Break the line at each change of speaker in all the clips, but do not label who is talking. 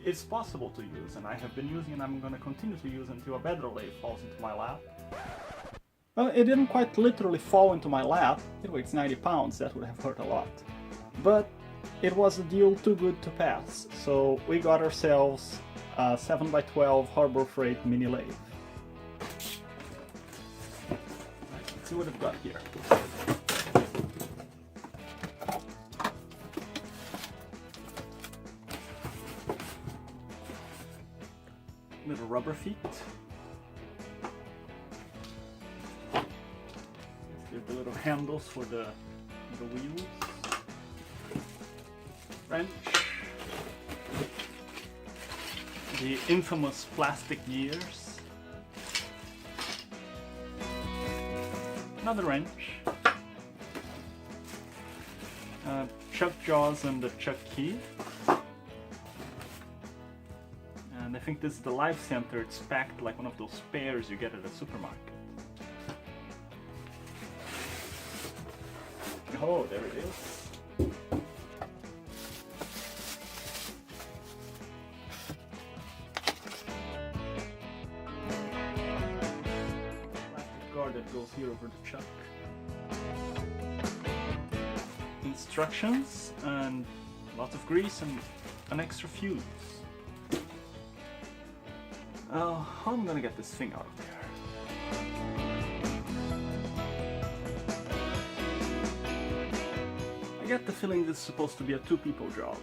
it's possible to use, and I have been using and I'm going to continue to use until a better lathe falls into my lap. Well, it didn't quite literally fall into my lap. It weighs 90 pounds, that would have hurt a lot. But it was a deal too good to pass, so we got ourselves a 7x12 Harbor Freight Mini-Lathe. Let's see what I've got here. Little rubber feet. Get the little handles for the wheels. Wrench. The infamous plastic gears. Another wrench. Chuck jaws and the chuck key. And I think this is the live center. It's packed like one of those spares you get at a supermarket. Oh, there it is. Plastic guard that goes here over the chuck. Instructions and lots of grease and an extra fuse. How am I gonna get this thing out of there? I get the feeling this is supposed to be a two-people job.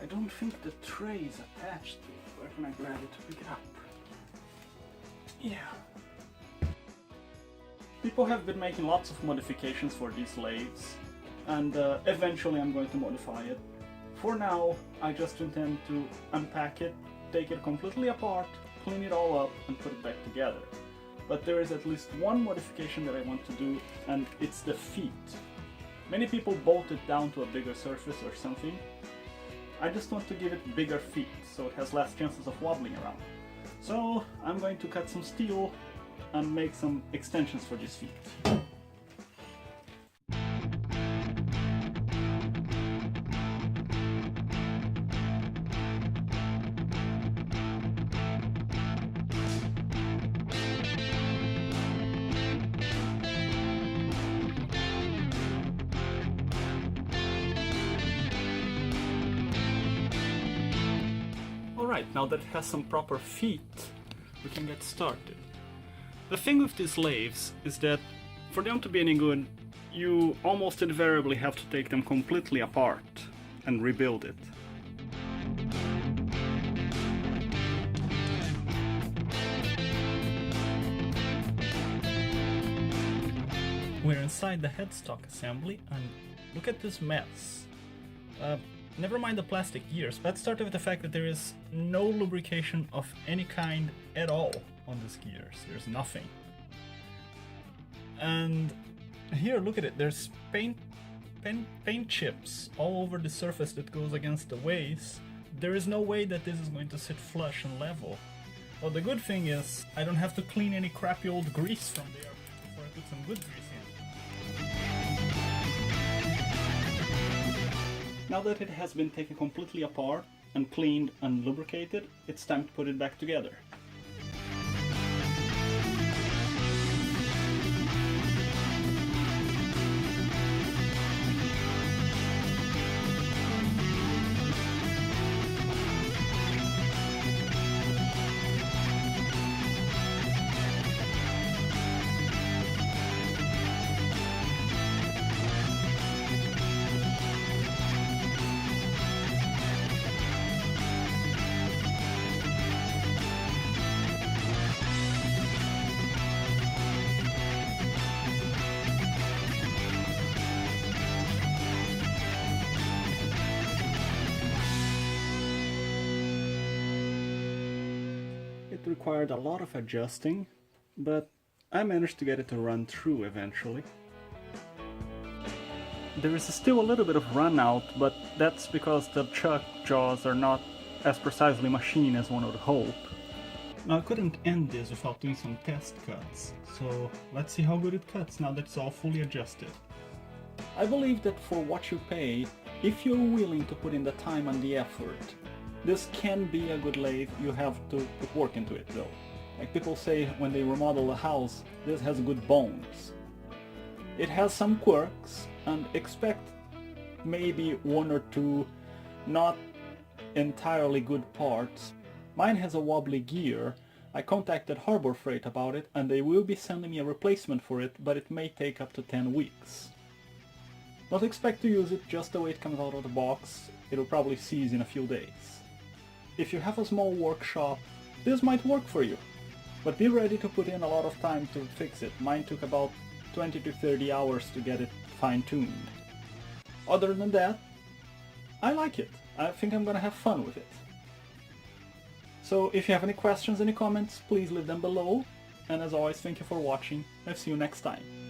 I don't think the tray is attached to it. Where can I grab it to pick it up? Yeah. People have been making lots of modifications for these lathes, and eventually I'm going to modify it. For now, I just intend to unpack it, take it completely apart, clean it all up, and put it back together. But there is at least one modification that I want to do, and it's the feet. Many people bolt it down to a bigger surface or something. I just want to give it bigger feet, so it has less chances of wobbling around. So I'm going to cut some steel and make some extensions for these feet. Alright, now that it has some proper feet, we can get started. The thing with these lathes is that for them to be any good, you almost invariably have to take them completely apart and rebuild it. We're inside the headstock assembly and look at this mess. Never mind the plastic gears, let's start with the fact that there is no lubrication of any kind at all on these gears. There's nothing. And here, look at it, there's paint chips all over the surface that goes against the ways. There is no way that this is going to sit flush and level. Well, the good thing is I don't have to clean any crappy old grease from there before I put some good grease in. Now that it has been taken completely apart and cleaned and lubricated, it's time to put it back together. It required a lot of adjusting, but I managed to get it to run through eventually. There is still a little bit of run out, but that's because the chuck jaws are not as precisely machined as one would hope. Now I couldn't end this without doing some test cuts, so let's see how good it cuts now that it's all fully adjusted. I believe that for what you pay, if you're willing to put in the time and the effort, this can be a good lathe. You have to put work into it though. Like people say when they remodel a house, this has good bones. It has some quirks, and expect maybe one or two not entirely good parts. Mine has a wobbly gear. I contacted Harbor Freight about it and they will be sending me a replacement for it, but it may take up to 10 weeks. Don't expect to use it just the way it comes out of the box. It'll probably seize in a few days. If you have a small workshop, this might work for you, but be ready to put in a lot of time to fix it. Mine took about 20 to 30 hours to get it fine-tuned. Other than that, I like it. I think I'm gonna have fun with it. So if you have any questions, any comments, please leave them below. And as always, thank you for watching. I'll see you next time.